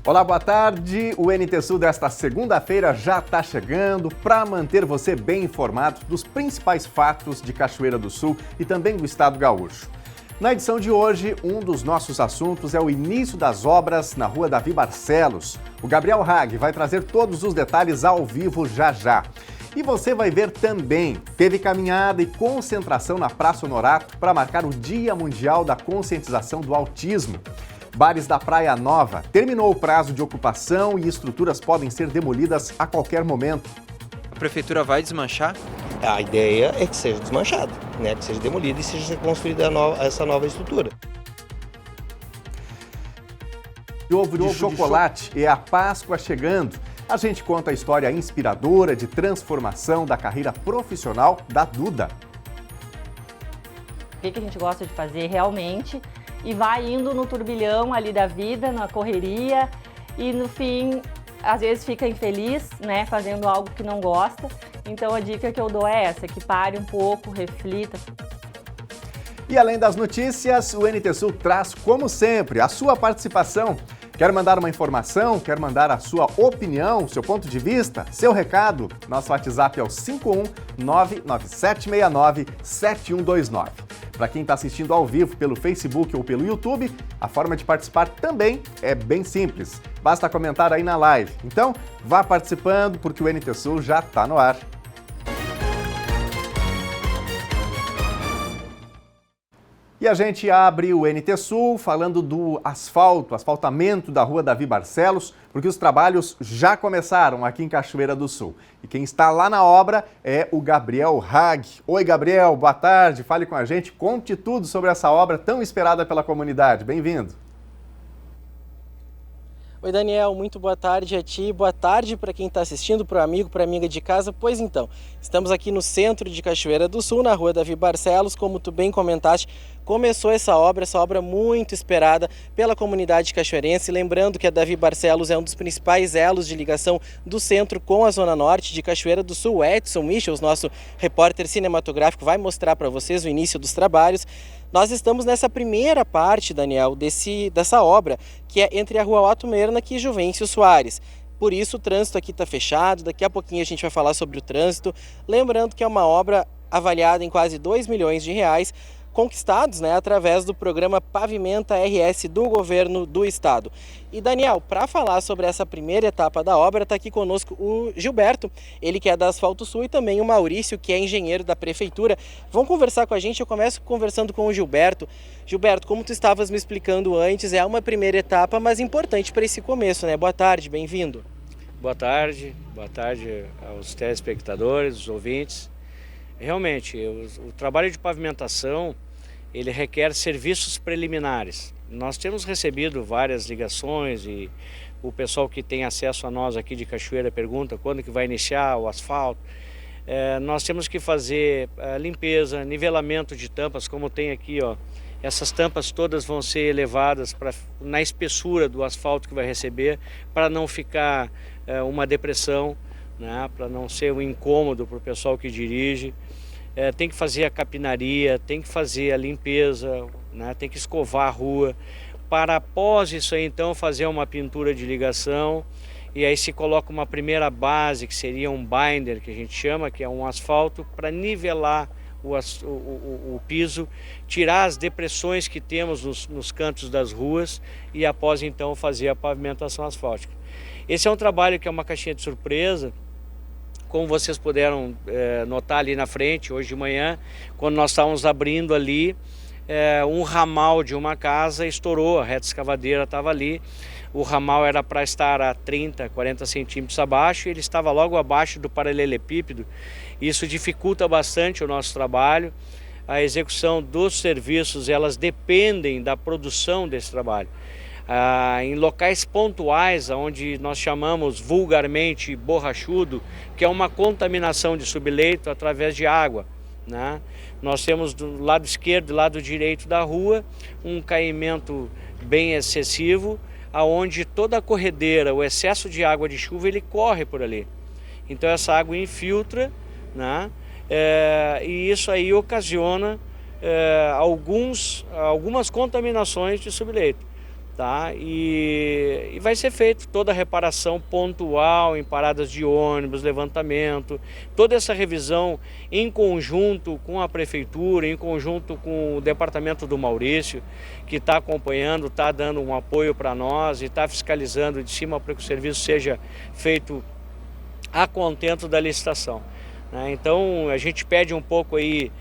Olá, boa tarde. O NT Sul desta segunda-feira já está chegando para manter você bem informado dos principais fatos de Cachoeira do Sul e também do estado gaúcho. Na edição de hoje, um dos nossos assuntos é o início das obras na Rua Davi Barcelos. O Gabriel Hag vai trazer todos os detalhes ao vivo já já. E você vai ver também, teve caminhada e concentração na Praça Honorato para marcar o Dia Mundial da Conscientização do Autismo. Bares da Praia Nova, terminou o prazo de ocupação e estruturas podem ser demolidas a qualquer momento. A prefeitura vai desmanchar? A ideia é que seja desmanchado, né? Que seja demolida e seja construída essa nova estrutura. Ovo de chocolate e a Páscoa chegando. A gente conta a história inspiradora de transformação da carreira profissional da Duda. O que a gente gosta de fazer realmente e vai indo no turbilhão ali da vida, na correria e no fim, às vezes fica infeliz, né, fazendo algo que não gosta. Então a dica que eu dou é essa, que pare um pouco, reflita. E além das notícias, o NT Sul traz, como sempre, a sua participação. Quer mandar uma informação? Quer mandar a sua opinião, seu ponto de vista, seu recado? Nosso WhatsApp é o 51997697129. Para quem está assistindo ao vivo pelo Facebook ou pelo YouTube, a forma de participar também é bem simples. Basta comentar aí na live. Então, vá participando porque o NT Sul já está no ar. E a gente abre o NT Sul falando do asfaltamento da Rua Davi Barcelos, porque os trabalhos já começaram aqui em Cachoeira do Sul. E quem está lá na obra é o Gabriel Hag. Oi, Gabriel, boa tarde, fale com a gente, conte tudo sobre essa obra tão esperada pela comunidade. Bem-vindo. Oi, Daniel, muito boa tarde a ti, boa tarde para quem está assistindo, para o amigo, para a amiga de casa. Pois então, estamos aqui no centro de Cachoeira do Sul, na Rua Davi Barcelos, como tu bem comentaste, começou essa obra muito esperada pela comunidade cachoeirense. Lembrando que a Davi Barcelos é um dos principais elos de ligação do centro com a Zona Norte de Cachoeira do Sul. Edson Michels, nosso repórter cinematográfico, vai mostrar para vocês o início dos trabalhos. Nós estamos nessa primeira parte, Daniel, dessa obra, que é entre a Rua Otto Mernac e Juvencio Soares. Por isso o trânsito aqui está fechado, daqui a pouquinho a gente vai falar sobre o trânsito. Lembrando que é uma obra avaliada em quase 2 milhões de reais, conquistados, né, através do programa Pavimenta RS do governo do estado. E Daniel, para falar sobre essa primeira etapa da obra, está aqui conosco o Gilberto, ele que é da Asfalto Sul, e também o Maurício, que é engenheiro da prefeitura. Vão conversar com a gente, eu começo conversando com o Gilberto. Gilberto, como tu estavas me explicando antes, é uma primeira etapa, mas importante para esse começo, né? Boa tarde, bem-vindo. Boa tarde aos telespectadores, os ouvintes. Realmente, o trabalho de pavimentação, ele requer serviços preliminares. Nós temos recebido várias ligações e o pessoal que tem acesso a nós aqui de Cachoeira pergunta quando que vai iniciar o asfalto. Nós temos que fazer limpeza, nivelamento de tampas, como tem aqui, ó. Essas tampas todas vão ser elevadas na espessura do asfalto que vai receber, para não ficar uma depressão, né, para não ser um incômodo para o pessoal que dirige. Tem que fazer a capinaria, tem que fazer a limpeza, né, tem que escovar a rua, para após isso aí então fazer uma pintura de ligação, e aí se coloca uma primeira base, que seria um binder, que a gente chama, que é um asfalto, para nivelar o piso, tirar as depressões que temos nos cantos das ruas e após então fazer a pavimentação asfáltica. Esse é um trabalho que é uma caixinha de surpresa. Como vocês puderam notar ali na frente, hoje de manhã, quando nós estávamos abrindo ali, um ramal de uma casa estourou, a reta escavadeira estava ali. O ramal era para estar a 30, 40 centímetros abaixo, e ele estava logo abaixo do paralelepípedo. Isso dificulta bastante o nosso trabalho. A execução dos serviços, elas dependem da produção desse trabalho. Em locais pontuais, onde nós chamamos vulgarmente borrachudo, que é uma contaminação de subleito através de água, né? Nós temos do lado esquerdo e lado direito da rua um caimento bem excessivo, aonde toda a corredeira, o excesso de água de chuva, ele corre por ali. Então essa água infiltra, né? E isso aí ocasiona algumas contaminações de subleito. tá? E vai ser feito toda a reparação pontual em paradas de ônibus, levantamento, toda essa revisão em conjunto com a prefeitura, em conjunto com o departamento do Maurício, que está acompanhando, está dando um apoio para nós e está fiscalizando de cima para que o serviço seja feito a contento da licitação, né? Então a gente pede um pouco aí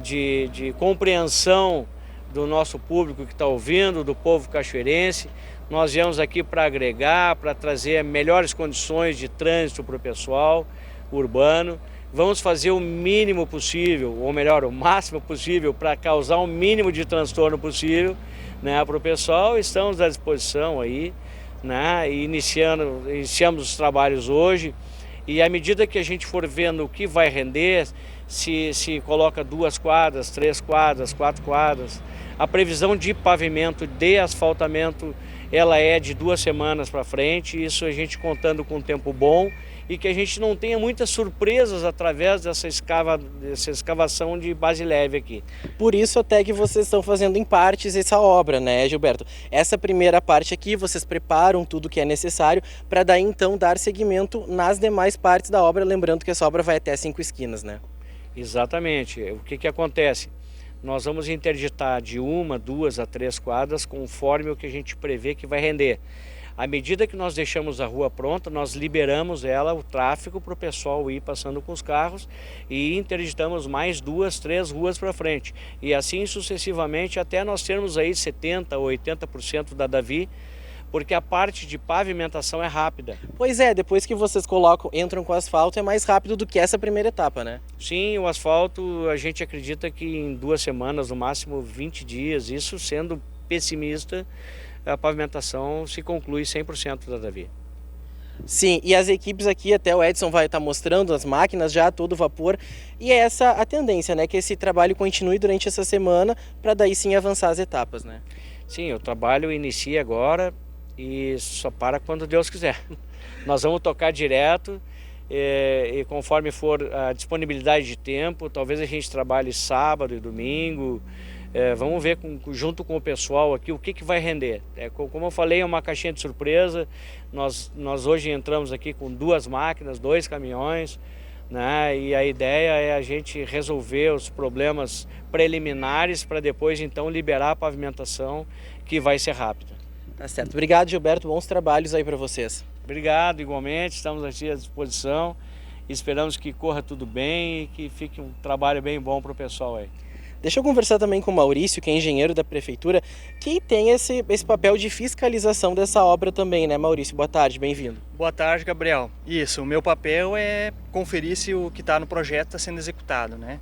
de compreensão do nosso público que está ouvindo, do povo cachoeirense. Nós viemos aqui para agregar, para trazer melhores condições de trânsito para o pessoal urbano. Vamos fazer o mínimo possível, ou melhor, o máximo possível, para causar o mínimo de transtorno possível, né, para o pessoal. Estamos à disposição aí, né, e iniciamos os trabalhos hoje. E à medida que a gente for vendo o que vai render, se coloca 2 quadras, 3 quadras, 4 quadras, a previsão de pavimento, de asfaltamento, ela é de 2 semanas para frente, isso a gente contando com um tempo bom e que a gente não tenha muitas surpresas através dessa escavação de base leve aqui. Por isso até que vocês estão fazendo em partes essa obra, né, Gilberto? Essa primeira parte aqui, vocês preparam tudo que é necessário para daí então dar seguimento nas demais partes da obra, lembrando que essa obra vai até 5 esquinas, né? Exatamente. O que acontece? Nós vamos interditar de 1, 2 a 3 quadras conforme o que a gente prevê que vai render. À medida que nós deixamos a rua pronta, nós liberamos ela, o tráfego, para o pessoal ir passando com os carros e interditamos mais 2, 3 ruas para frente. E assim sucessivamente até nós termos aí 70% ou 80% da Davi, porque a parte de pavimentação é rápida. Pois é, depois que vocês entram com asfalto é mais rápido do que essa primeira etapa, né? Sim, o asfalto a gente acredita que em 2 semanas, no máximo 20 dias, isso sendo pessimista, a pavimentação se conclui 100% da Davi. Sim, e as equipes aqui, até o Edson vai estar mostrando as máquinas já a todo vapor, e é essa a tendência, né? Que esse trabalho continue durante essa semana para daí sim avançar as etapas, né? Sim, o trabalho inicia agora e só para quando Deus quiser. Nós vamos tocar direto e conforme for a disponibilidade de tempo, talvez a gente trabalhe sábado e domingo. Vamos ver junto com o pessoal aqui o que vai render. Como eu falei, é uma caixinha de surpresa. Nós hoje entramos aqui com 2 máquinas, 2 caminhões, né? E a ideia é a gente resolver os problemas preliminares para depois então liberar a pavimentação, que vai ser rápida. Tá certo. Obrigado, Gilberto. Bons trabalhos aí para vocês. Obrigado, igualmente. Estamos aqui à disposição. Esperamos que corra tudo bem e que fique um trabalho bem bom para o pessoal aí. Deixa eu conversar também com o Maurício, que é engenheiro da prefeitura, que tem esse papel de fiscalização dessa obra também, né, Maurício? Boa tarde, bem-vindo. Boa tarde, Gabriel. Isso, o meu papel é conferir se o que está no projeto está sendo executado, né?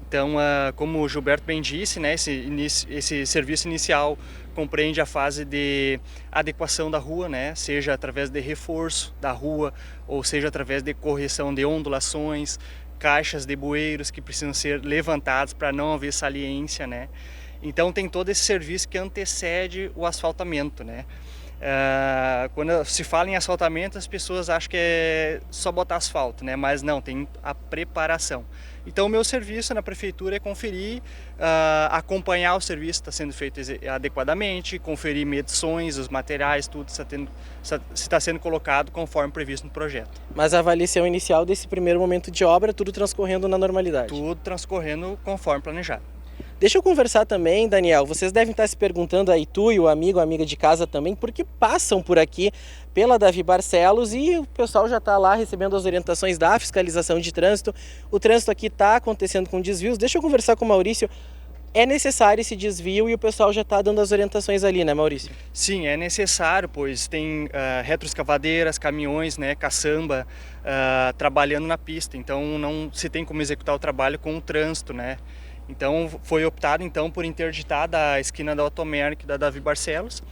Então, como o Gilberto bem disse, né, esse serviço inicial compreende a fase de adequação da rua, né, seja através de reforço da rua, ou seja através de correção de ondulações, caixas de bueiros que precisam ser levantados para não haver saliência, né? Então tem todo esse serviço que antecede o asfaltamento, né? Quando se fala em asfaltamento, as pessoas acham que é só botar asfalto, né? Mas não, tem a preparação. Então o meu serviço na prefeitura é conferir, acompanhar o serviço está sendo feito adequadamente, conferir medições, os materiais, tudo se está sendo colocado conforme previsto no projeto. Mas a avaliação inicial desse primeiro momento de obra, tudo transcorrendo na normalidade? Tudo transcorrendo conforme planejado. Deixa eu conversar também, Daniel, vocês devem estar se perguntando aí, tu e o amigo, a amiga de casa também, porque passam por aqui pela Davi Barcelos e o pessoal já está lá recebendo as orientações da fiscalização de trânsito. O trânsito aqui está acontecendo com desvios. Deixa eu conversar com o Maurício. É necessário esse desvio e o pessoal já está dando as orientações ali, né, Maurício? Sim, é necessário, pois tem retroescavadeiras, caminhões, né, caçamba, trabalhando na pista. Então não se tem como executar o trabalho com o trânsito, né? Então foi optado então por interditar da esquina da Otomeric da Davi Barcelos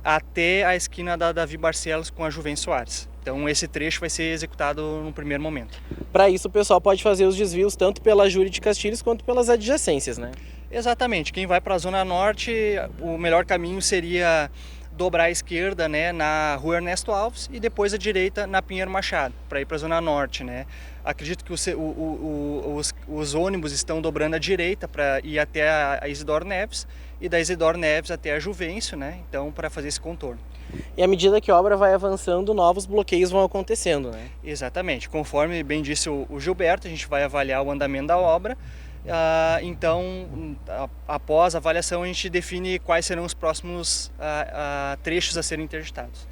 até a esquina da Davi Barcelos com a Juven Soares. Então esse trecho vai ser executado no primeiro momento. Para isso o pessoal pode fazer os desvios tanto pela Júlio de Castilhos quanto pelas adjacências, né? Exatamente. Quem vai para a Zona Norte, o melhor caminho seria dobrar à esquerda, né, na Rua Ernesto Alves e depois à direita na Pinheiro Machado, para ir para a Zona Norte, né. Acredito que os ônibus estão dobrando à direita para ir até a Isidoro Neves e da Isidoro Neves até a Juvencio, né, então para fazer esse contorno. E à medida que a obra vai avançando, novos bloqueios vão acontecendo, né? Exatamente, conforme bem disse o Gilberto, a gente vai avaliar o andamento da obra, então após a avaliação a gente define quais serão os próximos trechos a serem interditados.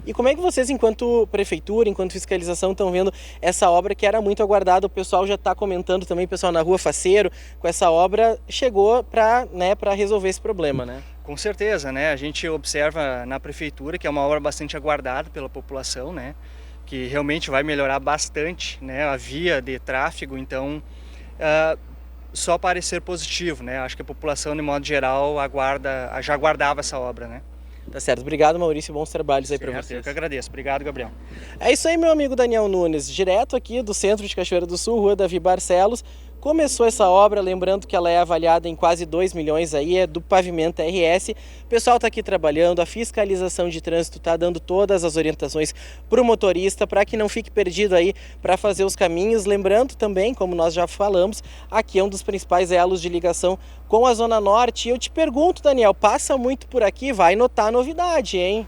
E como é que vocês, enquanto prefeitura, enquanto fiscalização, estão vendo essa obra que era muito aguardada? O pessoal já está comentando também, o pessoal na Rua Faceiro, com essa obra, chegou para resolver esse problema, né? Com certeza, né? A gente observa na prefeitura que é uma obra bastante aguardada pela população, né? Que realmente vai melhorar bastante, né, a via de tráfego, então só parecer positivo, né? Acho que a população, de modo geral, já aguardava essa obra, né? Tá certo. Obrigado, Maurício. Bons trabalhos aí para vocês. Eu que agradeço. Obrigado, Gabriel. É isso aí, meu amigo Daniel Nunes. Direto aqui do centro de Cachoeira do Sul, Rua Davi Barcelos. Começou essa obra, lembrando que ela é avaliada em quase 2 milhões aí, é do Pavimenta RS. O pessoal está aqui trabalhando, a fiscalização de trânsito está dando todas as orientações para o motorista, para que não fique perdido aí para fazer os caminhos. Lembrando também, como nós já falamos, aqui é um dos principais elos de ligação com a Zona Norte. E eu te pergunto, Daniel, passa muito por aqui, vai notar novidade, hein?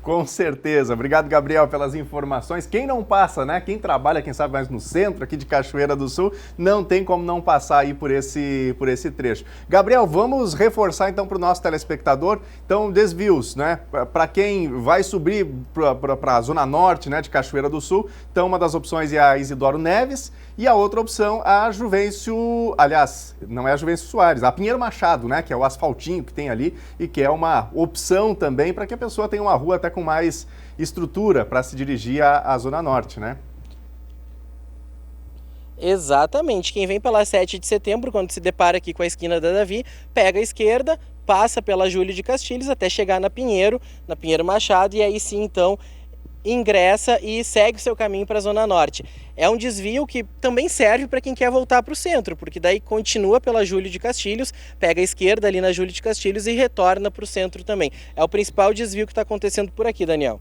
Com certeza. Obrigado, Gabriel, pelas informações. Quem não passa, né? Quem trabalha, quem sabe, mais no centro aqui de Cachoeira do Sul, não tem como não passar aí por esse trecho. Gabriel, vamos reforçar então para o nosso telespectador, então, desvios, né? Para quem vai subir para a Zona Norte, né, de Cachoeira do Sul, então uma das opções é a Isidoro Neves e a outra opção a Juvencio, aliás, não é a Juvencio Soares, a Pinheiro Machado, né, que é o asfaltinho que tem ali e que é uma opção também para que a pessoa tenha uma rua até com mais estrutura para se dirigir à Zona Norte, né? Exatamente. Quem vem pela 7 de setembro, quando se depara aqui com a esquina da Davi, pega a esquerda, passa pela Júlio de Castilhos até chegar na Pinheiro Machado, e aí sim, então, ingressa e segue o seu caminho para a Zona Norte. É um desvio que também serve para quem quer voltar para o centro, porque daí continua pela Júlio de Castilhos, pega a esquerda ali na Júlio de Castilhos e retorna para o centro também. É o principal desvio que está acontecendo por aqui, Daniel.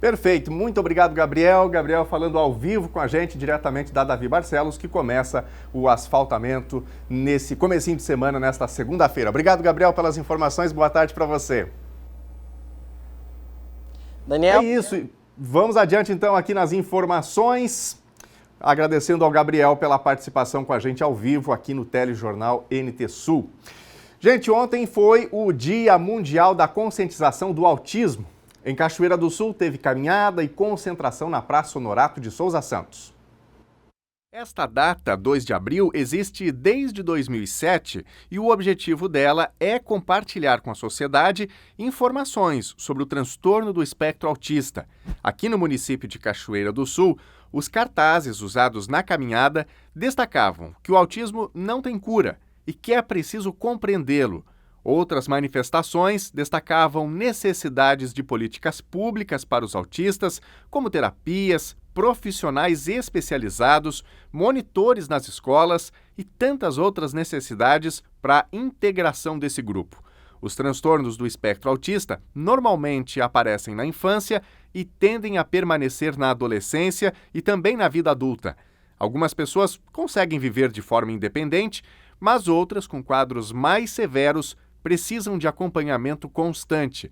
Perfeito, muito obrigado, Gabriel. Gabriel falando ao vivo com a gente, diretamente da Davi Barcelos, que começa o asfaltamento nesse comecinho de semana, nesta segunda-feira. Obrigado, Gabriel, pelas informações. Boa tarde para você. Daniel? É isso. Vamos adiante, então, aqui nas informações. Agradecendo ao Gabriel pela participação com a gente ao vivo aqui no Telejornal NT Sul. Gente, ontem foi o Dia Mundial da Conscientização do Autismo. Em Cachoeira do Sul, teve caminhada e concentração na Praça Honorato de Souza Santos. Esta data, 2 de abril, existe desde 2007 e o objetivo dela é compartilhar com a sociedade informações sobre o transtorno do espectro autista. Aqui no município de Cachoeira do Sul, os cartazes usados na caminhada destacavam que o autismo não tem cura e que é preciso compreendê-lo. Outras manifestações destacavam necessidades de políticas públicas para os autistas, como terapias, profissionais especializados, monitores nas escolas e tantas outras necessidades para a integração desse grupo. Os transtornos do espectro autista normalmente aparecem na infância e tendem a permanecer na adolescência e também na vida adulta. Algumas pessoas conseguem viver de forma independente, mas outras, com quadros mais severos, precisam de acompanhamento constante.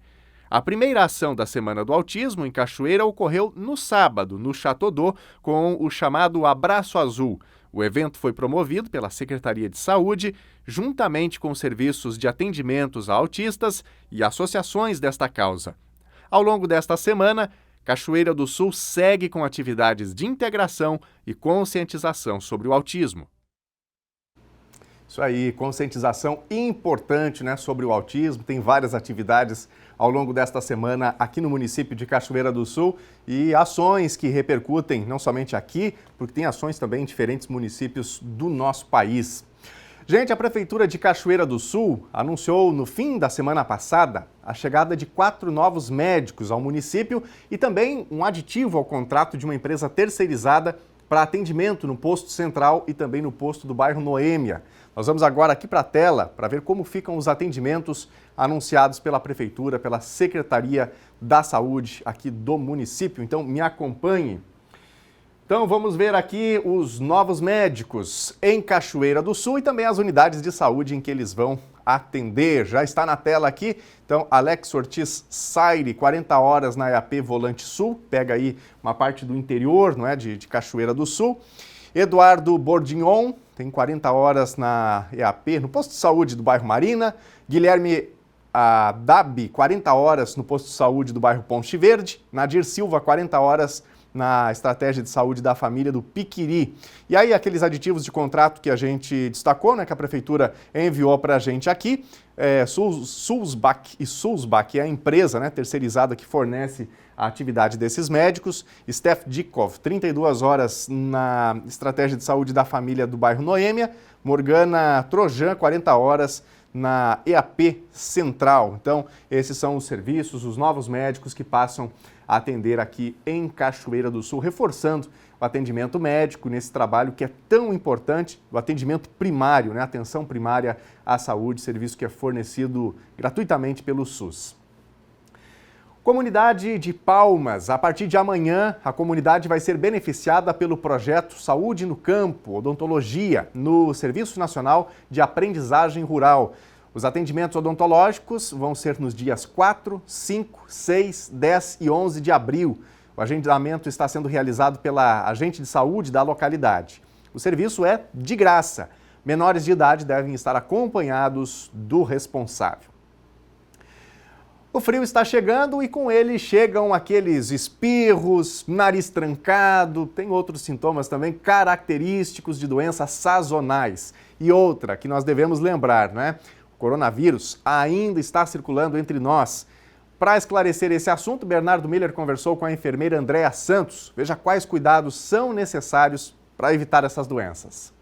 A primeira ação da Semana do Autismo em Cachoeira ocorreu no sábado, no Chateaudot, com o chamado Abraço Azul. O evento foi promovido pela Secretaria de Saúde, juntamente com serviços de atendimentos a autistas e associações desta causa. Ao longo desta semana, Cachoeira do Sul segue com atividades de integração e conscientização sobre o autismo. Isso aí, conscientização importante, né, sobre o autismo. Tem várias atividades ao longo desta semana aqui no município de Cachoeira do Sul e ações que repercutem não somente aqui, porque tem ações também em diferentes municípios do nosso país. Gente, a Prefeitura de Cachoeira do Sul anunciou no fim da semana passada a chegada de 4 novos médicos ao município e também um aditivo ao contrato de uma empresa terceirizada para atendimento no posto central e também no posto do bairro Noêmia. Nós vamos agora aqui para a tela para ver como ficam os atendimentos anunciados pela Prefeitura, pela Secretaria da Saúde aqui do município. Então, me acompanhe. Então, vamos ver aqui os novos médicos em Cachoeira do Sul e também as unidades de saúde em que eles vão atender. Já está na tela aqui, então, Alex Ortiz Saire, 40 horas na EAP Volante Sul, pega aí uma parte do interior, não é, de Cachoeira do Sul. Eduardo Bordignon, tem 40 horas na EAP, no posto de saúde do bairro Marina. Guilherme Dabi, 40 horas no posto de saúde do bairro Ponte Verde. Nadir Silva, 40 horas na estratégia de saúde da família do Piquiri. E aí aqueles aditivos de contrato que a gente destacou, né, que a Prefeitura enviou para a gente aqui, Sulzbach e Sulzbach é a empresa, né, terceirizada que fornece a atividade desses médicos. Steph Dikov, 32 horas na estratégia de saúde da família do bairro Noêmia. Morgana Trojan, 40 horas na EAP Central. Então, esses são os serviços, os novos médicos que passam a atender aqui em Cachoeira do Sul, reforçando o atendimento médico nesse trabalho que é tão importante, o atendimento primário, né? Atenção primária à saúde, serviço que é fornecido gratuitamente pelo SUS. Comunidade de Palmas. A partir de amanhã, a comunidade vai ser beneficiada pelo projeto Saúde no Campo, Odontologia, no Serviço Nacional de Aprendizagem Rural. Os atendimentos odontológicos vão ser nos dias 4, 5, 6, 10 e 11 de abril. O agendamento está sendo realizado pela agente de saúde da localidade. O serviço é de graça. Menores de idade devem estar acompanhados do responsável. O frio está chegando e com ele chegam aqueles espirros, nariz trancado, tem outros sintomas também característicos de doenças sazonais. E outra que nós devemos lembrar, né? O coronavírus ainda está circulando entre nós. Para esclarecer esse assunto, Bernardo Miller conversou com a enfermeira Andréa Santos. Veja quais cuidados são necessários para evitar essas doenças.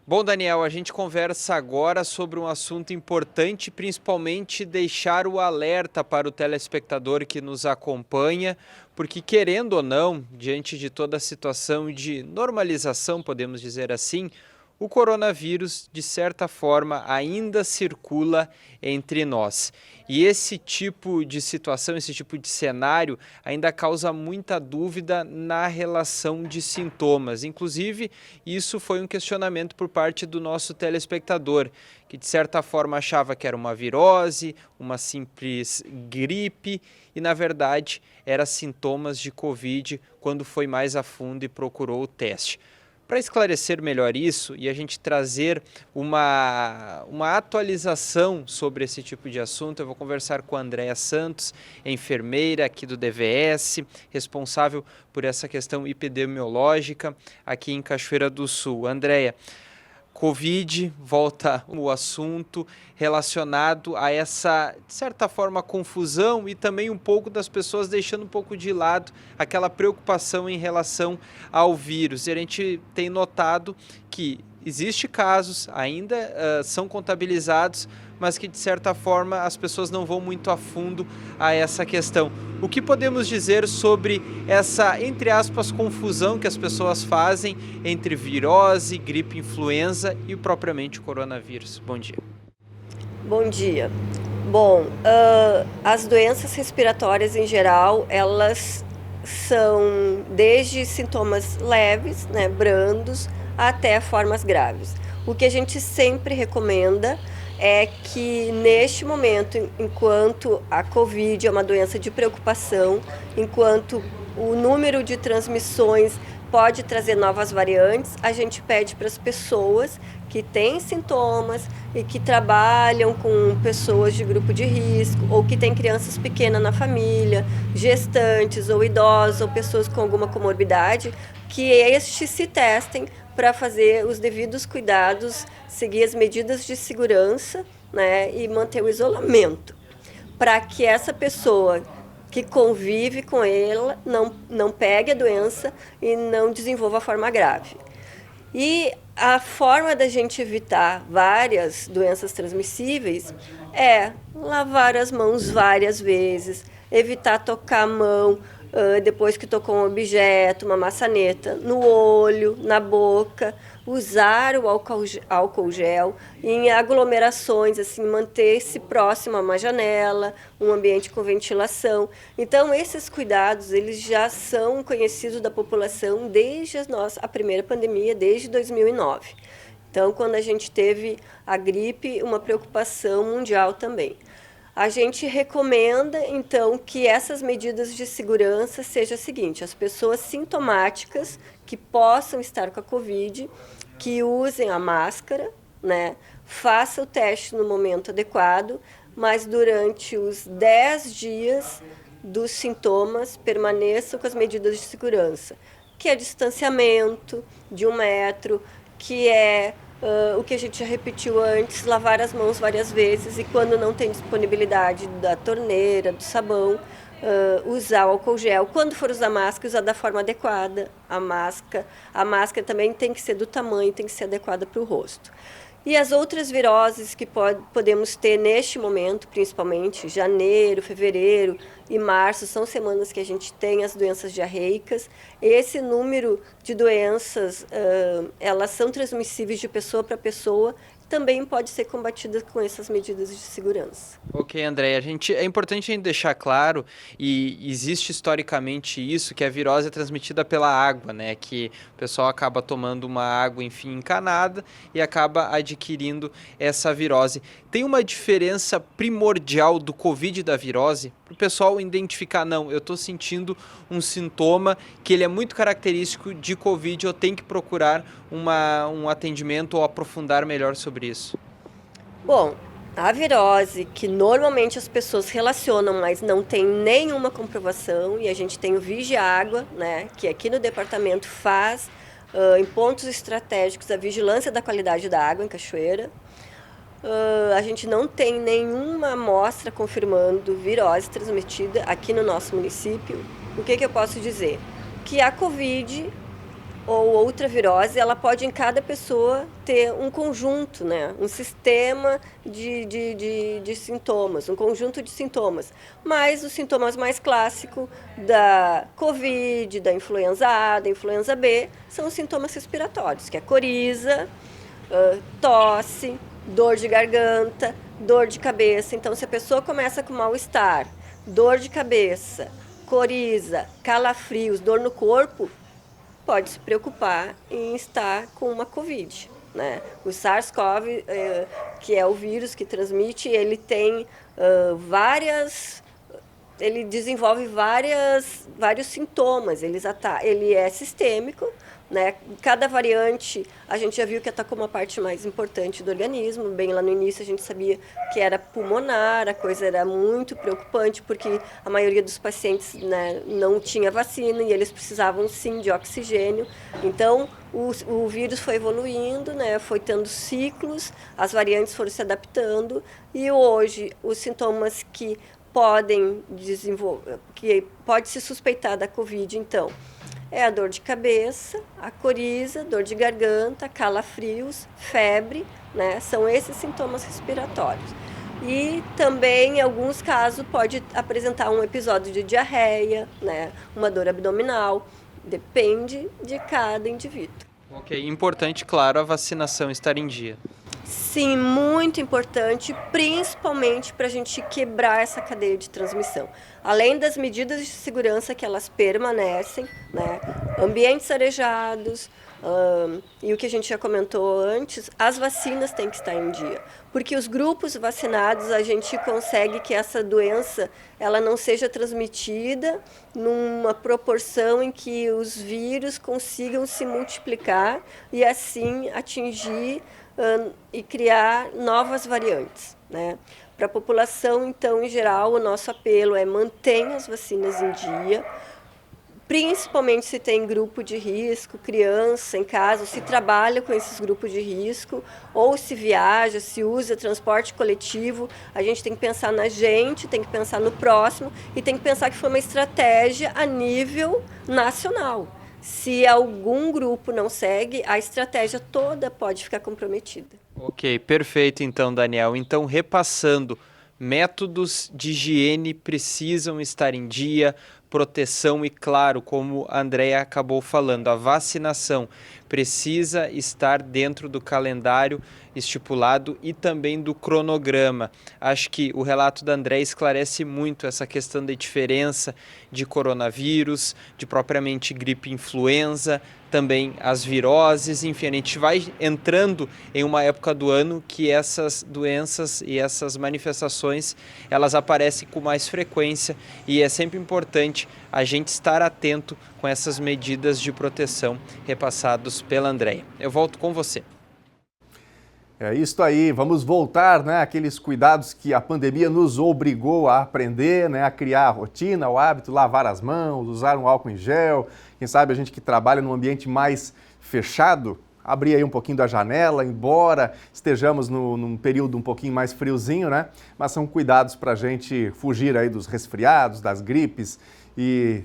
Bom, Daniel, a gente conversa agora sobre um assunto importante, principalmente deixar o alerta para o telespectador que nos acompanha, porque querendo ou não, diante de toda a situação de normalização, podemos dizer assim, o coronavírus, de certa forma, ainda circula entre nós. E esse tipo de situação, esse tipo de cenário ainda causa muita dúvida na relação de sintomas. Inclusive, isso foi um questionamento por parte do nosso telespectador, que de certa forma achava que era uma virose, uma simples gripe e, na verdade, era sintomas de Covid quando foi mais a fundo e procurou o teste. Para esclarecer melhor isso e a gente trazer uma atualização sobre esse tipo de assunto, eu vou conversar com a Andréa Santos, enfermeira aqui do DVS, responsável por essa questão epidemiológica aqui em Cachoeira do Sul. Andréa, Covid, volta o assunto relacionado a essa, de certa forma, confusão e também um pouco das pessoas deixando um pouco de lado aquela preocupação em relação ao vírus. E a gente tem notado que existem casos, ainda são contabilizados, mas que de certa forma as pessoas não vão muito a fundo a essa questão. O que podemos dizer sobre essa, entre aspas, confusão que as pessoas fazem entre virose, gripe influenza e propriamente o coronavírus? Bom dia. Bom dia. Bom, as doenças respiratórias em geral, elas são desde sintomas leves, né, brandos, até formas graves. O que a gente sempre recomenda é que neste momento, enquanto a Covid é uma doença de preocupação, enquanto o número de transmissões pode trazer novas variantes, a gente pede para as pessoas que têm sintomas e que trabalham com pessoas de grupo de risco ou que têm crianças pequenas na família, gestantes ou idosos ou pessoas com alguma comorbidade, que estes se testem para fazer os devidos cuidados, seguir as medidas de segurança, né, e manter o isolamento, para que essa pessoa que convive com ela não pegue a doença e não desenvolva a forma grave. E a forma da gente evitar várias doenças transmissíveis é lavar as mãos várias vezes, evitar tocar a mão depois que tocou um objeto, uma maçaneta, no olho, na boca, usar o álcool gel em aglomerações, assim, manter-se próximo a uma janela, um ambiente com ventilação. Então, esses cuidados, eles já são conhecidos da população desde a primeira pandemia, desde 2009. Então, quando a gente teve a gripe, uma preocupação mundial também. A gente recomenda, então, que essas medidas de segurança sejam as seguintes: as pessoas sintomáticas que possam estar com a Covid, que usem a máscara, né? Faça o teste no momento adequado, mas durante os 10 dias dos sintomas, permaneçam com as medidas de segurança, que é distanciamento de 1 metro, que é o que a gente já repetiu antes, lavar as mãos várias vezes, e quando não tem disponibilidade da torneira, do sabão, usar o álcool gel. Quando for usar máscara, usar da forma adequada a máscara também tem que ser do tamanho, tem que ser adequada para o rosto. E as outras viroses que podemos ter neste momento, principalmente janeiro, fevereiro e março, são semanas que a gente tem as doenças diarreicas. Esse número de doenças, elas são transmissíveis de pessoa para pessoa, também pode ser combatida com essas medidas de segurança. Ok, André, é importante a gente deixar claro, e existe historicamente isso, que a virose é transmitida pela água, né? Que o pessoal acaba tomando uma água, enfim, encanada e acaba adquirindo essa virose. Tem uma diferença primordial do Covid e da virose? Para o pessoal identificar, não, eu estou sentindo um sintoma que ele é muito característico de Covid, eu tenho que procurar um atendimento ou aprofundar melhor sobre isso. Bom, a virose, que normalmente as pessoas relacionam, mas não tem nenhuma comprovação, e a gente tem o Vigiágua, né, que aqui no departamento faz, em pontos estratégicos, a vigilância da qualidade da água em Cachoeira. A gente não tem nenhuma amostra confirmando virose transmitida aqui no nosso município. O que eu posso dizer? Que a Covid ou outra virose, ela pode em cada pessoa ter um conjunto, né? Um sistema de sintomas, um conjunto de sintomas. Mas os sintomas mais clássicos da Covid, da influenza A, da influenza B, são os sintomas respiratórios, que é coriza, tosse, dor de garganta, dor de cabeça. Então, se a pessoa começa com mal-estar, dor de cabeça, coriza, calafrios, dor no corpo, pode se preocupar em estar com uma Covid, né? O SARS-CoV, que é o vírus que transmite, ele tem ele desenvolve vários sintomas, ele é sistêmico, né? Cada variante, a gente já viu que atacou uma parte mais importante do organismo. Bem lá no início a gente sabia que era pulmonar, a coisa era muito preocupante, porque a maioria dos pacientes, né, não tinha vacina e eles precisavam sim de oxigênio. Então o vírus foi evoluindo, né, foi tendo ciclos, as variantes foram se adaptando, e hoje os sintomas que pode se suspeitar da Covid, então, é a dor de cabeça, a coriza, dor de garganta, calafrios, febre, né? São esses sintomas respiratórios. E também, em alguns casos, pode apresentar um episódio de diarreia, né? Uma dor abdominal, depende de cada indivíduo. Ok, importante, claro, a vacinação estar em dia. Sim, muito importante, principalmente para a gente quebrar essa cadeia de transmissão. Além das medidas de segurança que elas permanecem, né? Ambientes arejados, e o que a gente já comentou antes, as vacinas têm que estar em dia. Porque os grupos vacinados, a gente consegue que essa doença ela não seja transmitida numa proporção em que os vírus consigam se multiplicar e assim atingir e criar novas variantes, né? Para a população, então, em geral, o nosso apelo é mantenha as vacinas em dia, principalmente se tem grupo de risco, criança em casa, se trabalha com esses grupos de risco, ou se viaja, se usa transporte coletivo. A gente tem que pensar na gente, tem que pensar no próximo e tem que pensar que foi uma estratégia a nível nacional. Se algum grupo não segue, a estratégia toda pode ficar comprometida. Ok, perfeito então, Daniel. Então, repassando, métodos de higiene precisam estar em dia, proteção e, claro, como a Andréia acabou falando, a vacinação precisa estar dentro do calendário estipulado e também do cronograma. Acho que o relato da Andréia esclarece muito essa questão da diferença de coronavírus, de propriamente gripe influenza, também as viroses, enfim, a gente vai entrando em uma época do ano que essas doenças e essas manifestações, elas aparecem com mais frequência e é sempre importante a gente estar atento com essas medidas de proteção repassados pela Andréia. Eu volto com você. É isso aí, vamos voltar, né, àqueles cuidados que a pandemia nos obrigou a aprender, né, a criar a rotina, o hábito, lavar as mãos, usar um álcool em gel. Quem sabe a gente que trabalha num ambiente mais fechado, abrir aí um pouquinho da janela, embora estejamos num período um pouquinho mais friozinho, né, mas são cuidados para a gente fugir aí dos resfriados, das gripes e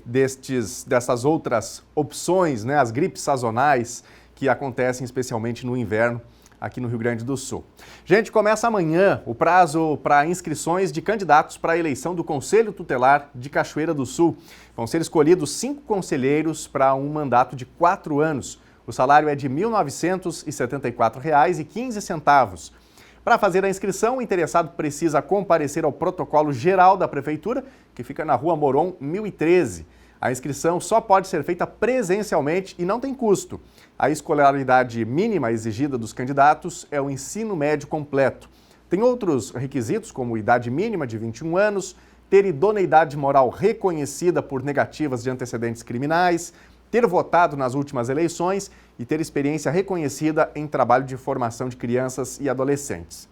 dessas outras opções, né, as gripes sazonais que acontecem especialmente no inverno, aqui no Rio Grande do Sul. Gente, começa amanhã o prazo para inscrições de candidatos para a eleição do Conselho Tutelar de Cachoeira do Sul. Vão ser escolhidos 5 conselheiros para um mandato de 4 anos. O salário é de R$ 1.974,15. Para fazer a inscrição, o interessado precisa comparecer ao protocolo geral da Prefeitura, que fica na Rua Moron, 1013. A inscrição só pode ser feita presencialmente e não tem custo. A escolaridade mínima exigida dos candidatos é o ensino médio completo. Tem outros requisitos, como idade mínima de 21 anos, ter idoneidade moral reconhecida por negativas de antecedentes criminais, ter votado nas últimas eleições e ter experiência reconhecida em trabalho de formação de crianças e adolescentes.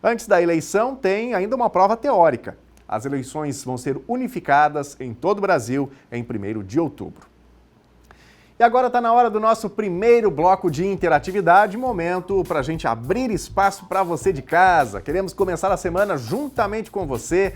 Antes da eleição, tem ainda uma prova teórica. As eleições vão ser unificadas em todo o Brasil em 1º de outubro. E agora está na hora do nosso primeiro bloco de interatividade, momento para a gente abrir espaço para você de casa. Queremos começar a semana juntamente com você,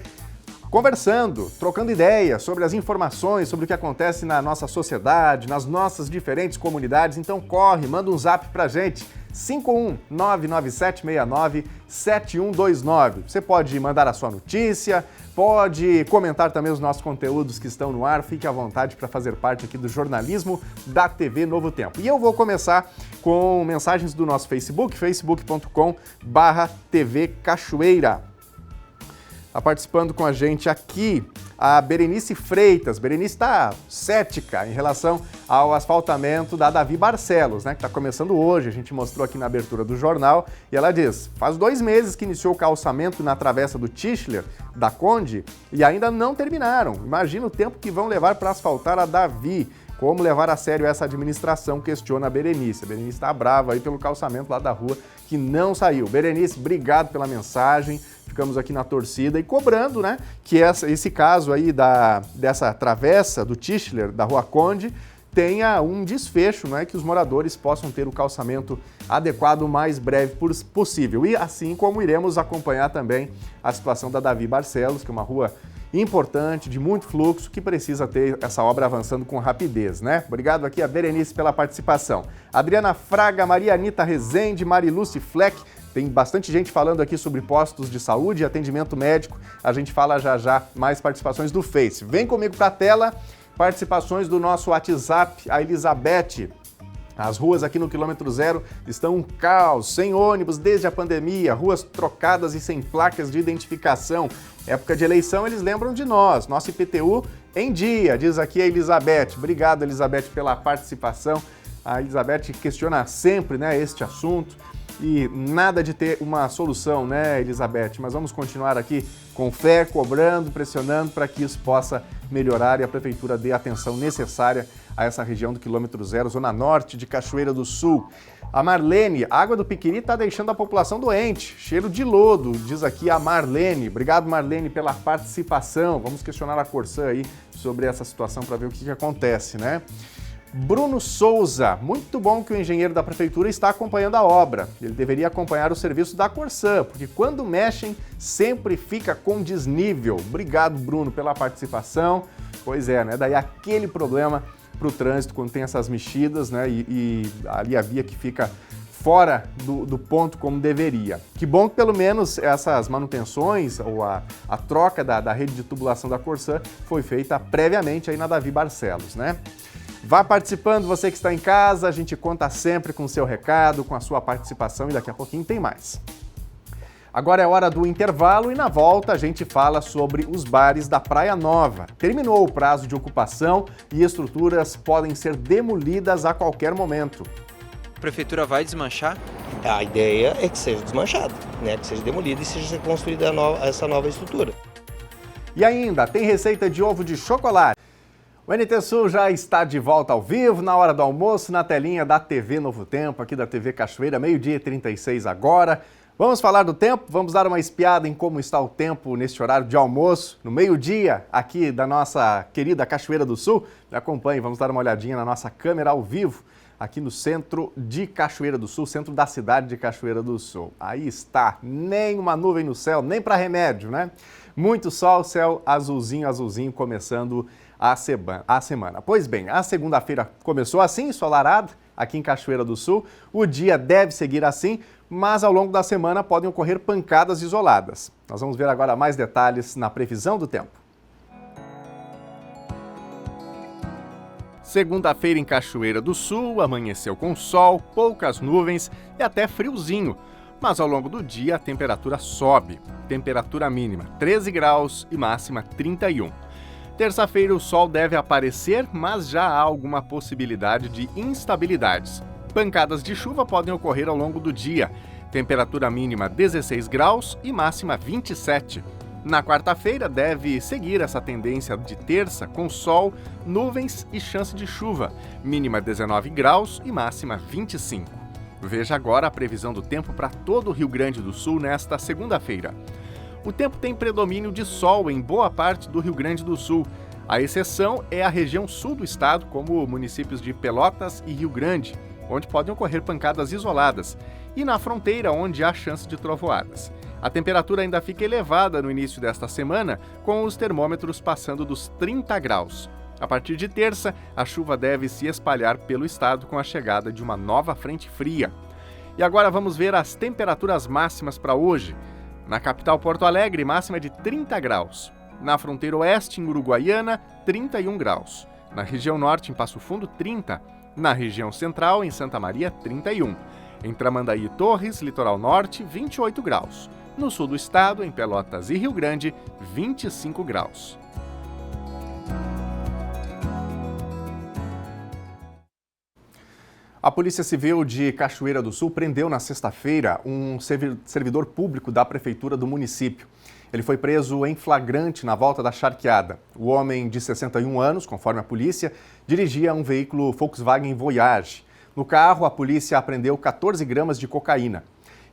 conversando, trocando ideias sobre as informações, sobre o que acontece na nossa sociedade, nas nossas diferentes comunidades. Então corre, manda um zap para a gente, 51997697129. Você pode mandar a sua notícia, pode comentar também os nossos conteúdos que estão no ar. Fique à vontade para fazer parte aqui do jornalismo da TV Novo Tempo. E eu vou começar com mensagens do nosso Facebook, facebook.com/TV Cachoeira. Está participando com a gente aqui a Berenice Freitas. Berenice está cética em relação ao asfaltamento da Davi Barcelos, né, que está começando hoje. A gente mostrou aqui na abertura do jornal e ela diz, faz 2 meses que iniciou o calçamento na travessa do Tischler, da Conde, e ainda não terminaram. Imagina o tempo que vão levar para asfaltar a Davi. Como levar a sério essa administração, questiona a Berenice. A Berenice está brava aí pelo calçamento lá da rua que não saiu. Berenice, obrigado pela mensagem. Ficamos aqui na torcida e cobrando, né, que esse caso aí dessa travessa do Tischler, da Rua Conde, tenha um desfecho, né, que os moradores possam ter o calçamento adequado o mais breve possível. E assim como iremos acompanhar também a situação da Davi Barcelos, que é uma rua importante, de muito fluxo, que precisa ter essa obra avançando com rapidez, né? Obrigado aqui a Berenice pela participação. Adriana Fraga, Maria Anita Rezende, Mariluce Fleck, tem bastante gente falando aqui sobre postos de saúde e atendimento médico. A gente fala já mais participações do Face. Vem comigo para a tela, participações do nosso WhatsApp, a Elizabeth. As ruas aqui no quilômetro 0 estão um caos, sem ônibus desde a pandemia, ruas trocadas e sem placas de identificação. Época de eleição, eles lembram de nós, nosso IPTU em dia, diz aqui a Elizabeth. Obrigado, Elizabeth, pela participação. A Elizabeth questiona sempre, né, este assunto e nada de ter uma solução, né, Elizabeth? Mas vamos continuar aqui com fé, cobrando, pressionando para que isso possa melhorar e a Prefeitura dê a atenção necessária a essa região do quilômetro 0, zona norte de Cachoeira do Sul. A Marlene, a água do Piquiri está deixando a população doente, cheiro de lodo, diz aqui a Marlene. Obrigado, Marlene, pela participação. Vamos questionar a Corsã aí sobre essa situação para ver o que acontece, né? Bruno Souza, muito bom que o engenheiro da Prefeitura está acompanhando a obra. Ele deveria acompanhar o serviço da Corsã, porque quando mexem, sempre fica com desnível. Obrigado, Bruno, pela participação. Pois é, né? Daí aquele problema para o trânsito quando tem essas mexidas, né? E ali a via que fica fora do ponto como deveria. Que bom que pelo menos essas manutenções ou a troca da rede de tubulação da Corsan foi feita previamente aí na Davi Barcelos, né? Vá participando, você que está em casa, a gente conta sempre com o seu recado, com a sua participação e daqui a pouquinho tem mais. Agora é hora do intervalo e na volta a gente fala sobre os bares da Praia Nova. Terminou o prazo de ocupação e estruturas podem ser demolidas a qualquer momento. A prefeitura vai desmanchar? A ideia é que seja desmanchado, né? Que seja demolido e seja construída essa nova estrutura. E ainda, tem receita de ovo de chocolate. O NT Sul já está de volta ao vivo, na hora do almoço, na telinha da TV Novo Tempo, aqui da TV Cachoeira, 12h36 agora. Vamos falar do tempo? Vamos dar uma espiada em como está o tempo neste horário de almoço, no meio-dia, aqui da nossa querida Cachoeira do Sul. Me acompanhe, vamos dar uma olhadinha na nossa câmera ao vivo, aqui no centro de Cachoeira do Sul, centro da cidade de Cachoeira do Sul. Aí está, nem uma nuvem no céu, nem para remédio, né? Muito sol, céu azulzinho, azulzinho, começando a semana. Pois bem, a segunda-feira começou assim, ensolarada, aqui em Cachoeira do Sul. O dia deve seguir assim, mas ao longo da semana podem ocorrer pancadas isoladas. Nós vamos ver agora mais detalhes na previsão do tempo. Segunda-feira em Cachoeira do Sul, amanheceu com sol, poucas nuvens e até friozinho. Mas ao longo do dia a temperatura sobe. Temperatura mínima 13 graus e máxima 31. Terça-feira o sol deve aparecer, mas já há alguma possibilidade de instabilidades. Pancadas de chuva podem ocorrer ao longo do dia. Temperatura mínima 16 graus e máxima 27. Na quarta-feira deve seguir essa tendência de terça com sol, nuvens e chance de chuva. Mínima 19 graus e máxima 25. Veja agora a previsão do tempo para todo o Rio Grande do Sul nesta segunda-feira. O tempo tem predomínio de sol em boa parte do Rio Grande do Sul. A exceção é a região sul do estado, como municípios de Pelotas e Rio Grande, onde podem ocorrer pancadas isoladas, e na fronteira, onde há chance de trovoadas. A temperatura ainda fica elevada no início desta semana, com os termômetros passando dos 30 graus. A partir de terça, a chuva deve se espalhar pelo estado com a chegada de uma nova frente fria. E agora vamos ver as temperaturas máximas para hoje. Na capital Porto Alegre, máxima de 30 graus. Na fronteira oeste, em Uruguaiana, 31 graus. Na região norte, em Passo Fundo, 30. Na região central, em Santa Maria, 31. Em Tramandaí e Torres, litoral norte, 28 graus. No sul do estado, em Pelotas e Rio Grande, 25 graus. A Polícia Civil de Cachoeira do Sul prendeu na sexta-feira um servidor público da prefeitura do município. Ele foi preso em flagrante na volta da charqueada. O homem, de 61 anos, conforme a polícia, dirigia um veículo Volkswagen Voyage. No carro, a polícia apreendeu 14 gramas de cocaína.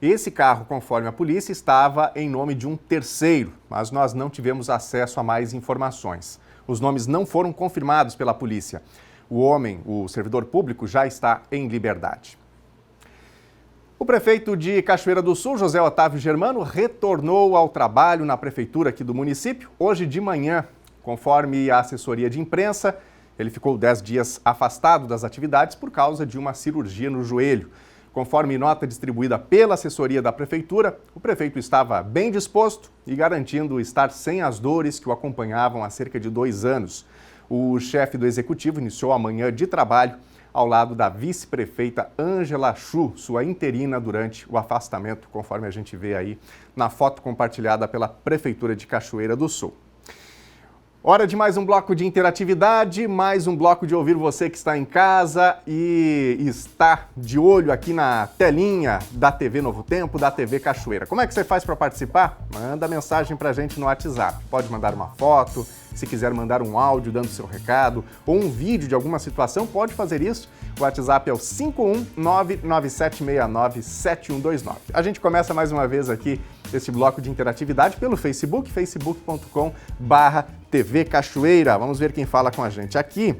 Esse carro, conforme a polícia, estava em nome de um terceiro, mas nós não tivemos acesso a mais informações. Os nomes não foram confirmados pela polícia. O homem, o servidor público, já está em liberdade. O prefeito de Cachoeira do Sul, José Otávio Germano, retornou ao trabalho na prefeitura aqui do município hoje de manhã. Conforme a assessoria de imprensa, ele ficou 10 dias afastado das atividades por causa de uma cirurgia no joelho. Conforme nota distribuída pela assessoria da prefeitura, o prefeito estava bem disposto e garantindo estar sem as dores que o acompanhavam há cerca de 2 anos. O chefe do executivo iniciou a manhã de trabalho ao lado da vice-prefeita Ângela Chu, sua interina durante o afastamento, conforme a gente vê aí na foto compartilhada pela Prefeitura de Cachoeira do Sul. Hora de mais um bloco de interatividade, mais um bloco de ouvir você que está em casa e está de olho aqui na telinha da TV Novo Tempo, da TV Cachoeira. Como é que você faz para participar? Manda mensagem para a gente no WhatsApp. Pode mandar uma foto, se quiser mandar um áudio dando seu recado ou um vídeo de alguma situação, pode fazer isso. O WhatsApp é o 51997697129. A gente começa mais uma vez aqui esse bloco de interatividade pelo Facebook, facebook.com/TV Cachoeira. Vamos ver quem fala com a gente aqui.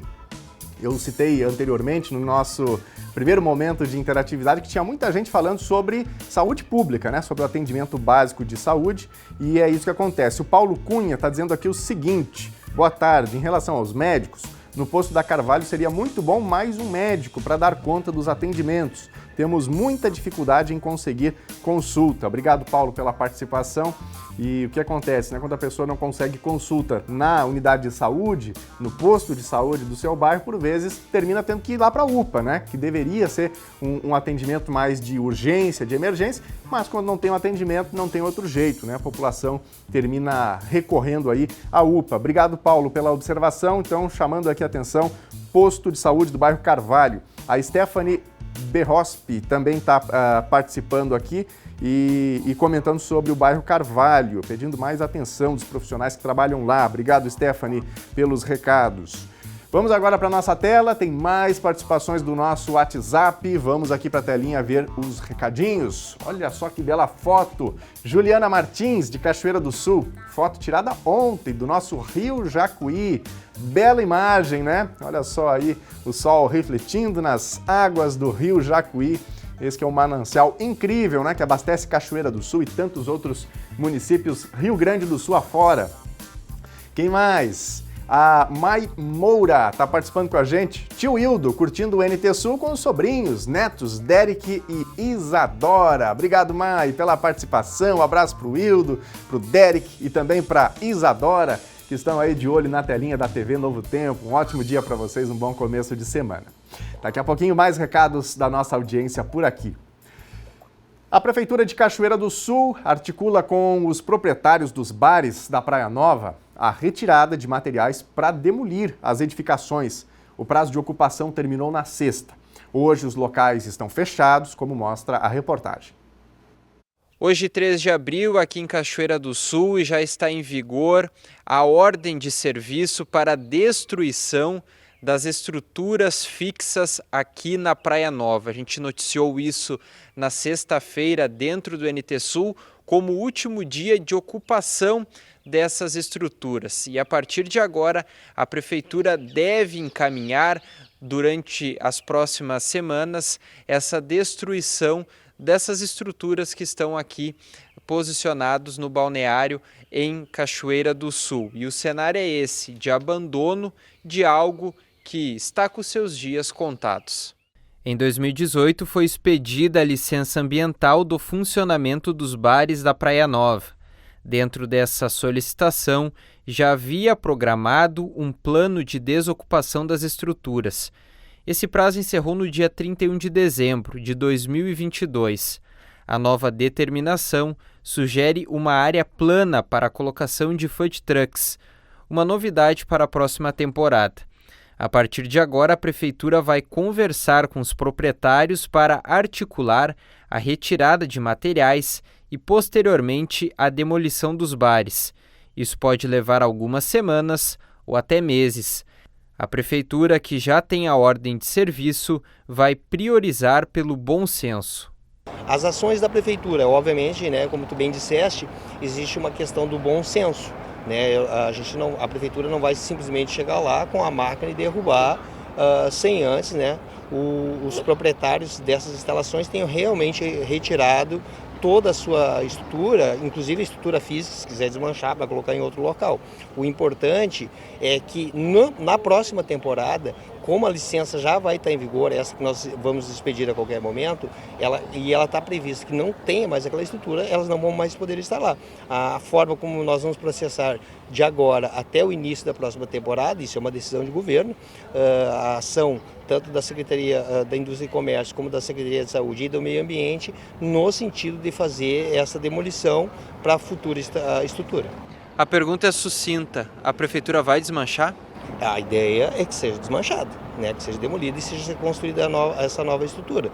Eu citei anteriormente no nosso primeiro momento de interatividade que tinha muita gente falando sobre saúde pública, né? Sobre o atendimento básico de saúde, e é isso que acontece. O Paulo Cunha está dizendo aqui o seguinte: boa tarde, em relação aos médicos, no posto da Carvalho seria muito bom mais um médico para dar conta dos atendimentos. temos muita dificuldade em conseguir consulta. Obrigado, Paulo, pela participação. E o que acontece, né? Quando a pessoa não consegue consulta na unidade de saúde, no posto de saúde do seu bairro, por vezes termina tendo que ir lá para a UPA, né? Que deveria ser um atendimento mais de urgência, de emergência, mas quando não tem um atendimento, não tem outro jeito, né? A população termina recorrendo aí à UPA. Obrigado, Paulo, pela observação. Então, chamando aqui a atenção, posto de saúde do bairro Carvalho. A Stephanie Berrospi também está participando aqui e comentando sobre o bairro Carvalho, pedindo mais atenção dos profissionais que trabalham lá. Obrigado, Stephanie, pelos recados. Vamos agora para a nossa tela, tem mais participações do nosso WhatsApp. Vamos aqui para a telinha ver os recadinhos. Olha só que bela foto. Juliana Martins, de Cachoeira do Sul. Foto tirada ontem do nosso Rio Jacuí. Bela imagem, né? Olha só aí o sol refletindo nas águas do Rio Jacuí. Esse que é um manancial incrível, né? Que abastece Cachoeira do Sul e tantos outros municípios Rio Grande do Sul afora. Quem mais? A Mai Moura está participando com a gente. Tio Hildo, curtindo o NT Sul com os sobrinhos, netos, Derek e Isadora. Obrigado, Mai, pela participação. Um abraço para o Hildo, para o Derek e também para Isadora, que estão aí de olho na telinha da TV Novo Tempo. Um ótimo dia para vocês, um bom começo de semana. Daqui a pouquinho mais recados da nossa audiência por aqui. A Prefeitura de Cachoeira do Sul articula com os proprietários dos bares da Praia Nova a retirada de materiais para demolir as edificações. O prazo de ocupação terminou na sexta. Hoje os locais estão fechados, como mostra a reportagem. Hoje, 3 de abril, aqui em Cachoeira do Sul, já está em vigor a ordem de serviço para destruição das estruturas fixas aqui na Praia Nova. A gente noticiou isso na sexta-feira dentro do NT Sul como último dia de ocupação dessas estruturas. E a partir de agora, a Prefeitura deve encaminhar durante as próximas semanas essa destruição dessas estruturas que estão aqui posicionados no balneário em Cachoeira do Sul. E o cenário é esse, de abandono de algo que está com seus dias contados. Em 2018, foi expedida a licença ambiental do funcionamento dos bares da Praia Nova. Dentro dessa solicitação, já havia programado um plano de desocupação das estruturas. Esse prazo encerrou no dia 31 de dezembro de 2022. A nova determinação sugere uma área plana para a colocação de food trucks, uma novidade para a próxima temporada. A partir de agora, a Prefeitura vai conversar com os proprietários para articular a retirada de materiais e, posteriormente, a demolição dos bares. Isso pode levar algumas semanas ou até meses. A Prefeitura, que já tem a ordem de serviço, vai priorizar pelo bom senso. As ações da Prefeitura, obviamente, né, como tu bem disseste, existe uma questão do bom senso. Né? A Prefeitura não vai simplesmente chegar lá com a máquina e derrubar sem antes, né, os proprietários dessas instalações tenham realmente retirado toda a sua estrutura, inclusive a estrutura física, se quiser desmanchar para colocar em outro local. O importante é que na próxima temporada, como a licença já vai estar em vigor, essa que nós vamos expedir a qualquer momento, ela está prevista que não tenha mais aquela estrutura, elas não vão mais poder estar lá. A forma como nós vamos processar de agora até o início da próxima temporada, isso é uma decisão de governo, a ação tanto da Secretaria da Indústria e Comércio como da Secretaria de Saúde e do Meio Ambiente, no sentido de fazer essa demolição para a futura estrutura. A pergunta é sucinta. A Prefeitura vai desmanchar? A ideia é que seja desmanchado, né? Que seja demolido e seja construída essa nova estrutura.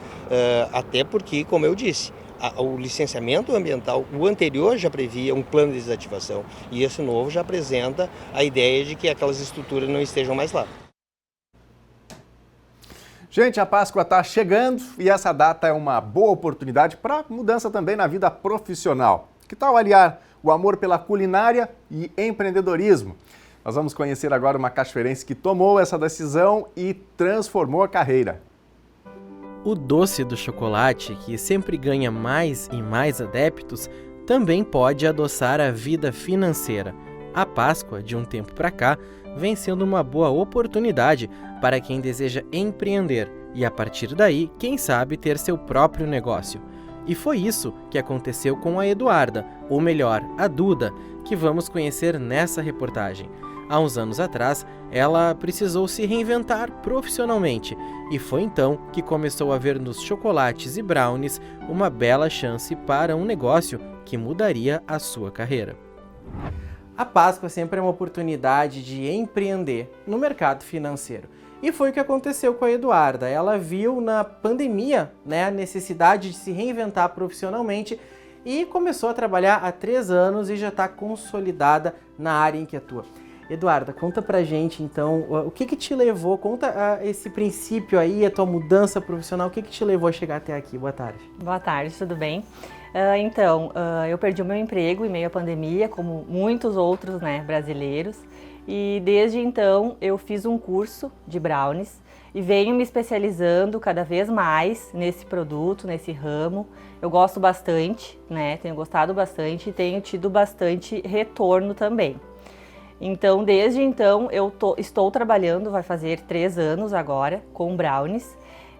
Até porque, como eu disse, o licenciamento ambiental, o anterior já previa um plano de desativação e esse novo já apresenta a ideia de que aquelas estruturas não estejam mais lá. Gente, a Páscoa está chegando e essa data é uma boa oportunidade para mudança também na vida profissional. Que tal aliar o amor pela culinária e empreendedorismo? Nós vamos conhecer agora uma cachoeirense que tomou essa decisão e transformou a carreira. O doce do chocolate, que sempre ganha mais e mais adeptos, também pode adoçar a vida financeira. A Páscoa, de um tempo para cá, vem sendo uma boa oportunidade para quem deseja empreender e a partir daí, quem sabe ter seu próprio negócio. E foi isso que aconteceu com a Eduarda, ou melhor, a Duda, que vamos conhecer nessa reportagem. Há uns anos atrás, ela precisou se reinventar profissionalmente e foi então que começou a ver nos chocolates e brownies uma bela chance para um negócio que mudaria a sua carreira. A Páscoa sempre é uma oportunidade de empreender no mercado financeiro. E foi o que aconteceu com a Eduarda. Ela viu na pandemia, a necessidade de se reinventar profissionalmente e começou a trabalhar há 3 anos e já está consolidada na área em que atua. Eduarda, conta pra gente então, o que te levou, conta esse princípio aí, a tua mudança profissional, o que te levou a chegar até aqui? Boa tarde. Boa tarde, tudo bem? Eu perdi o meu emprego em meio à pandemia, como muitos outros brasileiros, e desde então eu fiz um curso de brownies e venho me especializando cada vez mais nesse produto, nesse ramo. Eu gosto bastante, tenho gostado bastante e tenho tido bastante retorno também. Então, desde então, estou trabalhando, vai fazer 3 anos agora, com brownies.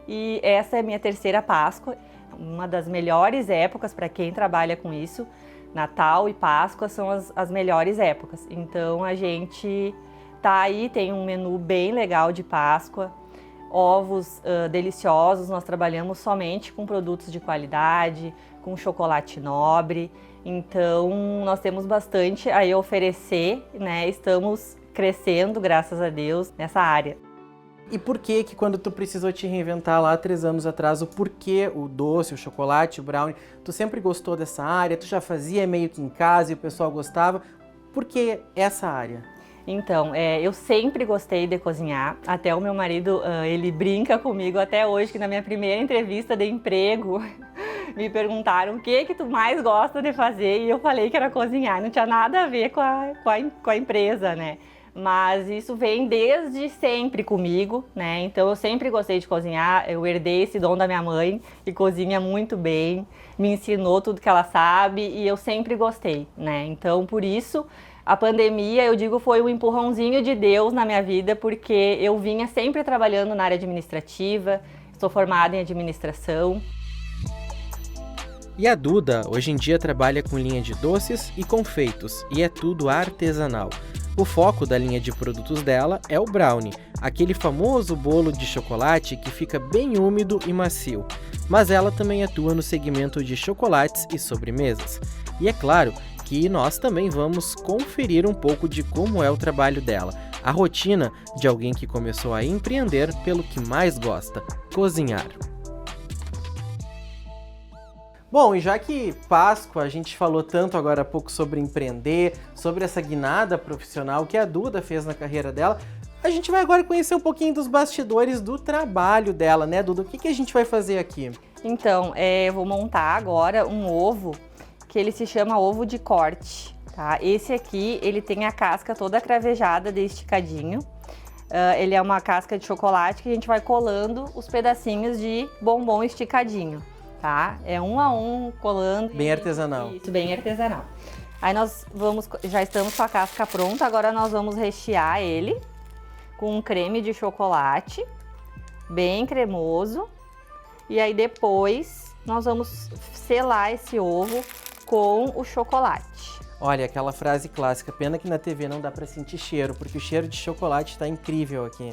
E essa é a minha 3ª Páscoa, uma das melhores épocas para quem trabalha com isso. Natal e Páscoa são as melhores épocas. Então, a gente tá aí, tem um menu bem legal de Páscoa, ovos deliciosos, nós trabalhamos somente com produtos de qualidade, com chocolate nobre. Então, nós temos bastante a oferecer, Estamos crescendo, graças a Deus, nessa área. E por que quando tu precisou te reinventar lá 3 anos atrás, o porquê o doce, o chocolate, o brownie, tu sempre gostou dessa área, tu já fazia meio que em casa e o pessoal gostava, por que essa área? Então, eu sempre gostei de cozinhar, até o meu marido, ele brinca comigo até hoje, que na minha primeira entrevista de emprego, me perguntaram o que tu mais gosta de fazer e eu falei que era cozinhar, não tinha nada a ver com a empresa, Mas isso vem desde sempre comigo, Então eu sempre gostei de cozinhar, eu herdei esse dom da minha mãe, que cozinha muito bem, me ensinou tudo que ela sabe e eu sempre gostei, Então por isso a pandemia, eu digo, foi um empurrãozinho de Deus na minha vida, porque eu vinha sempre trabalhando na área administrativa, sou formada em administração. E a Duda, hoje em dia, trabalha com linha de doces e confeitos, e é tudo artesanal. O foco da linha de produtos dela é o brownie, aquele famoso bolo de chocolate que fica bem úmido e macio. Mas ela também atua no segmento de chocolates e sobremesas. E é claro que nós também vamos conferir um pouco de como é o trabalho dela, a rotina de alguém que começou a empreender pelo que mais gosta, cozinhar. Bom, e já que Páscoa, a gente falou tanto agora há pouco sobre empreender, sobre essa guinada profissional que a Duda fez na carreira dela, a gente vai agora conhecer um pouquinho dos bastidores do trabalho dela, Duda? O que a gente vai fazer aqui? Então, eu vou montar agora um ovo que ele se chama ovo de corte, tá? Esse aqui, ele tem a casca toda cravejada de esticadinho. Ele é uma casca de chocolate que a gente vai colando os pedacinhos de bombom esticadinho, tá? É um a um colando. Bem artesanal. Isso, bem artesanal. Aí já estamos com a casca pronta, agora nós vamos rechear ele com um creme de chocolate, bem cremoso. E aí depois nós vamos selar esse ovo com o chocolate. Olha, aquela frase clássica, pena que na TV não dá pra sentir cheiro, porque o cheiro de chocolate tá incrível aqui.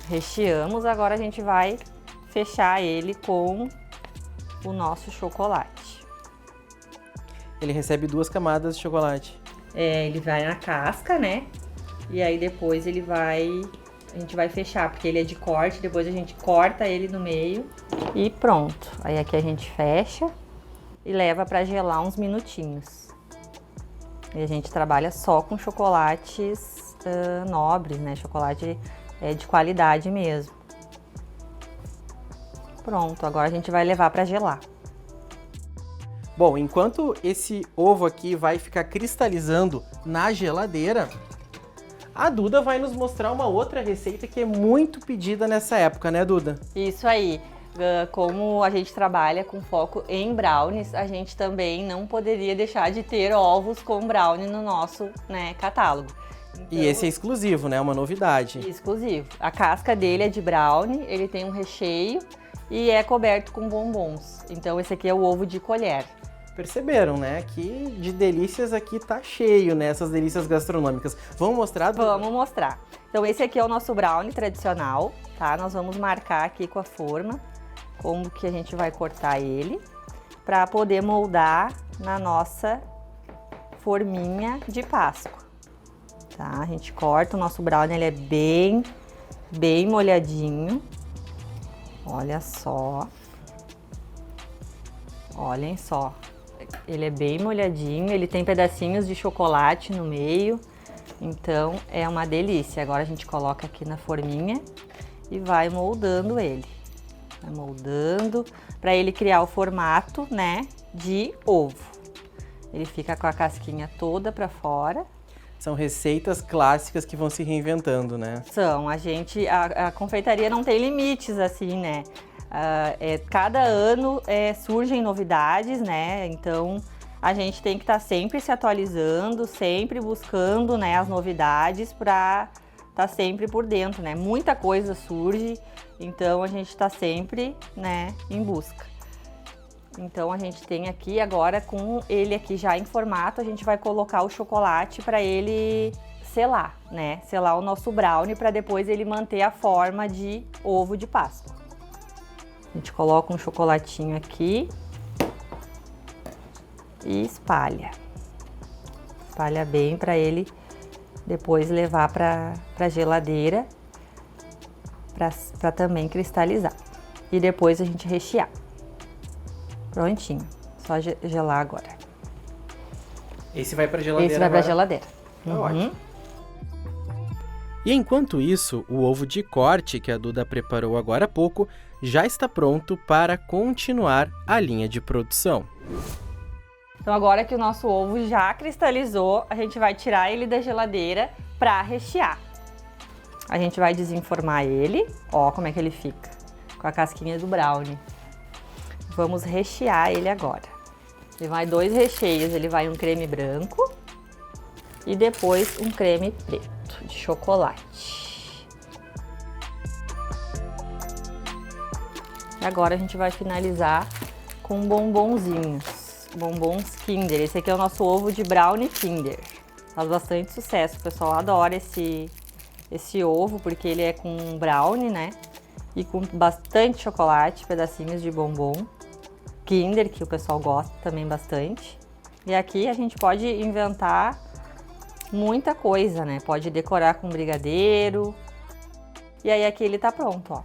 Recheamos, agora a gente vai fechar ele com o nosso chocolate. Ele recebe 2 camadas de chocolate. Ele vai na casca, E aí depois a gente vai fechar, porque ele é de corte, depois a gente corta ele no meio e pronto. Aí aqui a gente fecha e leva para gelar uns minutinhos. E a gente trabalha só com chocolates nobres, Chocolate de qualidade mesmo. Pronto, agora a gente vai levar para gelar. Bom, enquanto esse ovo aqui vai ficar cristalizando na geladeira, a Duda vai nos mostrar uma outra receita que é muito pedida nessa época, Duda? Isso aí. Como a gente trabalha com foco em brownies, a gente também não poderia deixar de ter ovos com brownie no nosso catálogo. E esse é exclusivo, né? Uma novidade. Exclusivo. A casca dele é de brownie, ele tem um recheio e é coberto com bombons. Então esse aqui é o ovo de colher. Perceberam, né? Que de delícias aqui tá cheio, né? Essas delícias gastronômicas. Vamos mostrar? Vamos mostrar. Então esse aqui é o nosso brownie tradicional, tá? Nós vamos marcar aqui com a forma como que a gente vai cortar ele para poder moldar na nossa forminha de Páscoa. Tá? A gente corta o nosso brownie, ele é bem molhadinho. Olha só. Olhem só. Ele é bem molhadinho, ele tem pedacinhos de chocolate no meio. Então é uma delícia. Agora a gente coloca aqui na forminha e vai moldando ele. Vai moldando para ele criar o formato, né, de ovo. Ele fica com a casquinha toda para fora. São receitas clássicas que vão se reinventando, né? São. A confeitaria não tem limites, assim, né? Cada ano surgem novidades, né? Então a gente tem que estar sempre se atualizando, sempre buscando, né, as novidades para estar sempre por dentro, né? Muita coisa surge, então a gente está sempre, né, em busca. Então a gente tem aqui agora, com ele aqui já em formato, a gente vai colocar o chocolate para ele selar, né? Selar o nosso brownie para depois ele manter a forma de ovo de Páscoa. A gente coloca um chocolatinho aqui e espalha. Espalha bem para ele depois levar para a geladeira para também cristalizar. E depois a gente rechear. Prontinho, só gelar agora. Esse vai para geladeira. Esse vai para geladeira. Ótimo. E enquanto isso, o ovo de corte que a Duda preparou agora há pouco já está pronto para continuar a linha de produção. Então agora que o nosso ovo já cristalizou, a gente vai tirar ele da geladeira para rechear. A gente vai desenformar ele, ó como é que ele fica, com a casquinha do brownie. Vamos rechear ele agora. Ele vai 2 recheios, ele vai um creme branco e depois um creme preto de chocolate. E agora a gente vai finalizar com bombonzinhos, bombons Kinder. Esse aqui é o nosso ovo de brownie Kinder. Faz bastante sucesso, o pessoal adora esse ovo porque ele é com brownie, né? E com bastante chocolate, pedacinhos de bombom Kinder, que o pessoal gosta também bastante. E aqui a gente pode inventar muita coisa, né? Pode decorar com brigadeiro. E aí aqui ele tá pronto, ó.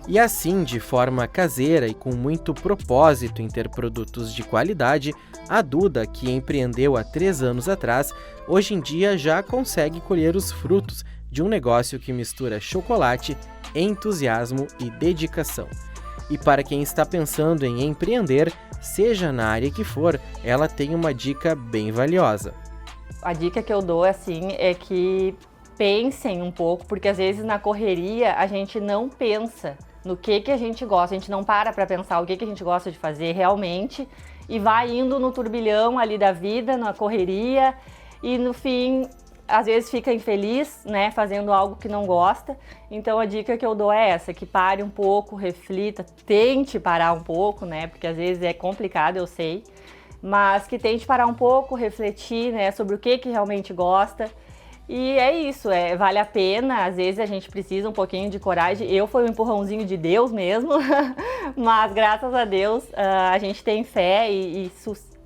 E assim, de forma caseira e com muito propósito em ter produtos de qualidade, a Duda, que empreendeu há 3 anos atrás, hoje em dia já consegue colher os frutos de um negócio que mistura chocolate, entusiasmo e dedicação. E para quem está pensando em empreender, seja na área que for, ela tem uma dica bem valiosa. A dica que eu dou, assim, é que pensem um pouco, porque às vezes na correria a gente não pensa no que a gente gosta, a gente não para pensar o que a gente gosta de fazer realmente e vai indo no turbilhão ali da vida, na correria e no fim às vezes fica infeliz, né, fazendo algo que não gosta. Então a dica que eu dou é essa, que pare um pouco, reflita, tente parar um pouco, né, porque às vezes é complicado, eu sei, mas que tente parar um pouco, refletir, né, sobre o que realmente gosta. E é isso, vale a pena, às vezes a gente precisa um pouquinho de coragem. Eu fui um empurrãozinho de Deus mesmo, mas graças a Deus a gente tem fé e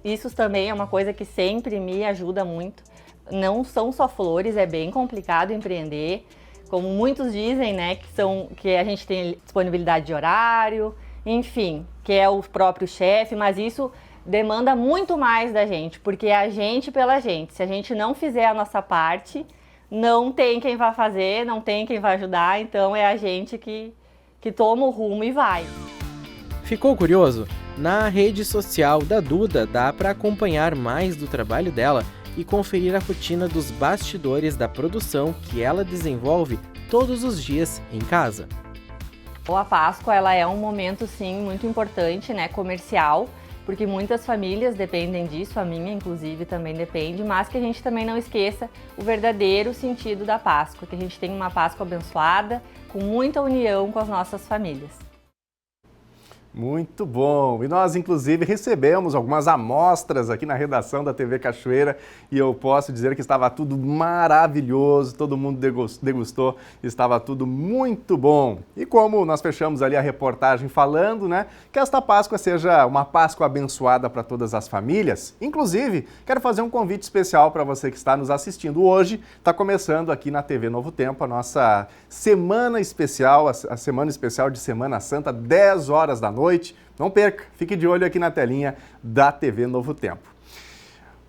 isso também é uma coisa que sempre me ajuda muito. Não são só flores, é bem complicado empreender, como muitos dizem, né, que a gente tem disponibilidade de horário, enfim, que é o próprio chefe, mas isso demanda muito mais da gente, porque é a gente pela gente. Se a gente não fizer a nossa parte, não tem quem vai fazer, não tem quem vai ajudar, então é a gente que toma o rumo e vai. Ficou curioso? Na rede social da Duda dá para acompanhar mais do trabalho dela e conferir a rotina dos bastidores da produção que ela desenvolve todos os dias em casa. A Páscoa ela é um momento sim muito importante, né, comercial, porque muitas famílias dependem disso, a minha inclusive também depende, mas que a gente também não esqueça o verdadeiro sentido da Páscoa, que a gente tenha uma Páscoa abençoada, com muita união com as nossas famílias. Muito bom! E nós, inclusive, recebemos algumas amostras aqui na redação da TV Cachoeira e eu posso dizer que estava tudo maravilhoso, todo mundo degustou, estava tudo muito bom. E como nós fechamos ali a reportagem falando, né, que esta Páscoa seja uma Páscoa abençoada para todas as famílias, inclusive, quero fazer um convite especial para você que está nos assistindo hoje. Está começando aqui na TV Novo Tempo a nossa semana especial, a semana especial de Semana Santa, 10 horas da noite. Não perca, fique de olho aqui na telinha da TV Novo Tempo.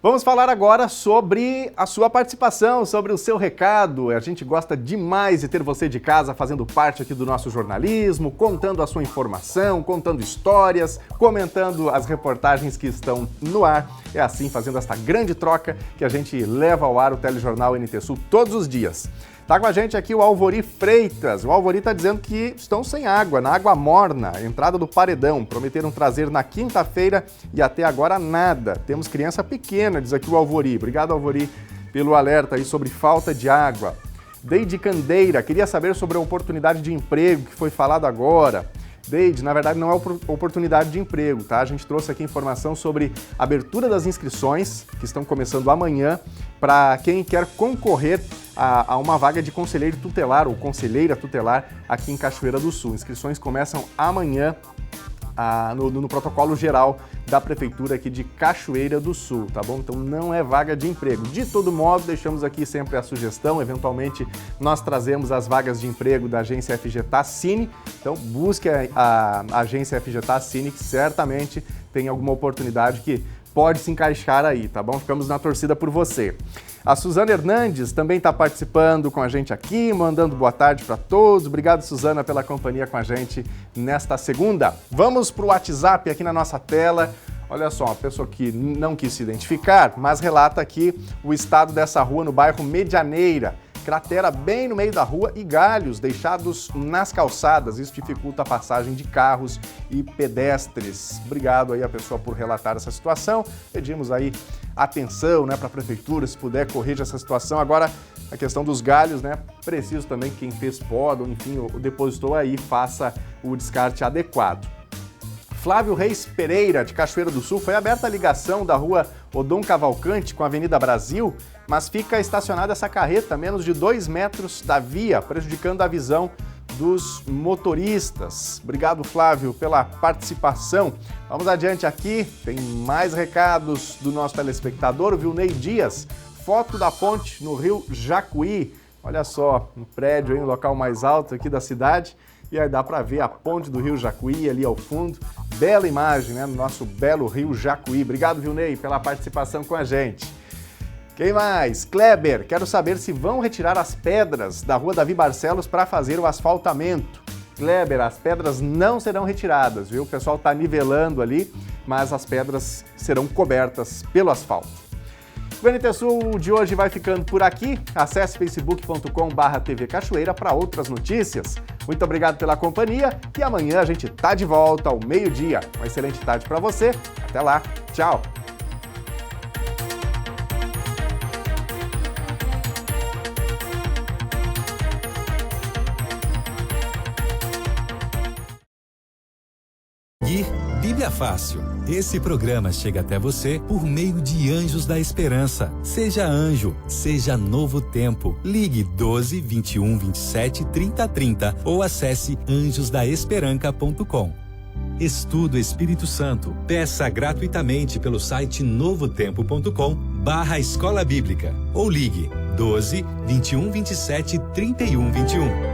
Vamos falar agora sobre a sua participação, sobre o seu recado. A gente gosta demais de ter você de casa fazendo parte aqui do nosso jornalismo, contando a sua informação, contando histórias, comentando as reportagens que estão no ar. É assim, fazendo esta grande troca, que a gente leva ao ar o Telejornal NT Sul todos os dias. Está com a gente aqui o Alvori Freitas. O Alvori está dizendo que estão sem água, na água morna, entrada do paredão. Prometeram trazer na quinta-feira e até agora nada. Temos criança pequena, diz aqui o Alvori. Obrigado, Alvori, pelo alerta aí sobre falta de água. Deide Candeira, queria saber sobre a oportunidade de emprego que foi falado agora. Deide, na verdade não é oportunidade de emprego, tá? A gente trouxe aqui informação sobre a abertura das inscrições, que estão começando amanhã, para quem quer concorrer a uma vaga de conselheiro tutelar ou conselheira tutelar aqui em Cachoeira do Sul. Inscrições começam amanhã no protocolo geral da Prefeitura aqui de Cachoeira do Sul, tá bom? Então não é vaga de emprego. De todo modo, deixamos aqui sempre a sugestão, eventualmente nós trazemos as vagas de emprego da agência FG Tassini, então busque a agência FG Tassini, que certamente tem alguma oportunidade que pode se encaixar aí, tá bom? Ficamos na torcida por você. A Suzana Hernandes também está participando com a gente aqui, mandando boa tarde para todos. Obrigado, Suzana, pela companhia com a gente nesta segunda. Vamos para o WhatsApp aqui na nossa tela. Olha só, uma pessoa que não quis se identificar, mas relata aqui o estado dessa rua no bairro Medianeira. Cratera bem no meio da rua e galhos deixados nas calçadas. Isso dificulta a passagem de carros e pedestres. Obrigado aí a pessoa por relatar essa situação. Pedimos aí atenção, né, para a prefeitura, se puder corrigir essa situação. Agora, a questão dos galhos, né, preciso também que quem fez poda, ou enfim, o depositou aí, faça o descarte adequado. Flávio Reis Pereira, de Cachoeira do Sul, foi aberta a ligação da rua Odon Cavalcante com a Avenida Brasil, mas fica estacionada essa carreta a menos de 2 metros da via, prejudicando a visão dos motoristas. Obrigado, Flávio, pela participação. Vamos adiante aqui, tem mais recados do nosso telespectador, o Vilnei Dias. Foto da ponte no Rio Jacuí. Olha só, um prédio aí, um local mais alto aqui da cidade. E aí dá para ver a ponte do Rio Jacuí ali ao fundo. Bela imagem, né, no nosso belo Rio Jacuí. Obrigado, Vilnei, pela participação com a gente. Quem mais? Kleber, quero saber se vão retirar as pedras da rua Davi Barcelos para fazer o asfaltamento. Kleber, as pedras não serão retiradas, viu? O pessoal está nivelando ali, mas as pedras serão cobertas pelo asfalto. O NT Sul de hoje vai ficando por aqui. Acesse facebook.com/TV Cachoeira para outras notícias. Muito obrigado pela companhia e amanhã a gente tá de volta ao meio-dia. Uma excelente tarde para você. Até lá. Tchau. Bíblia Fácil. Esse programa chega até você por meio de Anjos da Esperança. Seja anjo, seja Novo Tempo. Ligue 12 21 27 30 30 ou acesse anjosdaesperanca.com. Estudo Espírito Santo. Peça gratuitamente pelo site novotempo.com/escola bíblica ou ligue 12 21 27 31 21.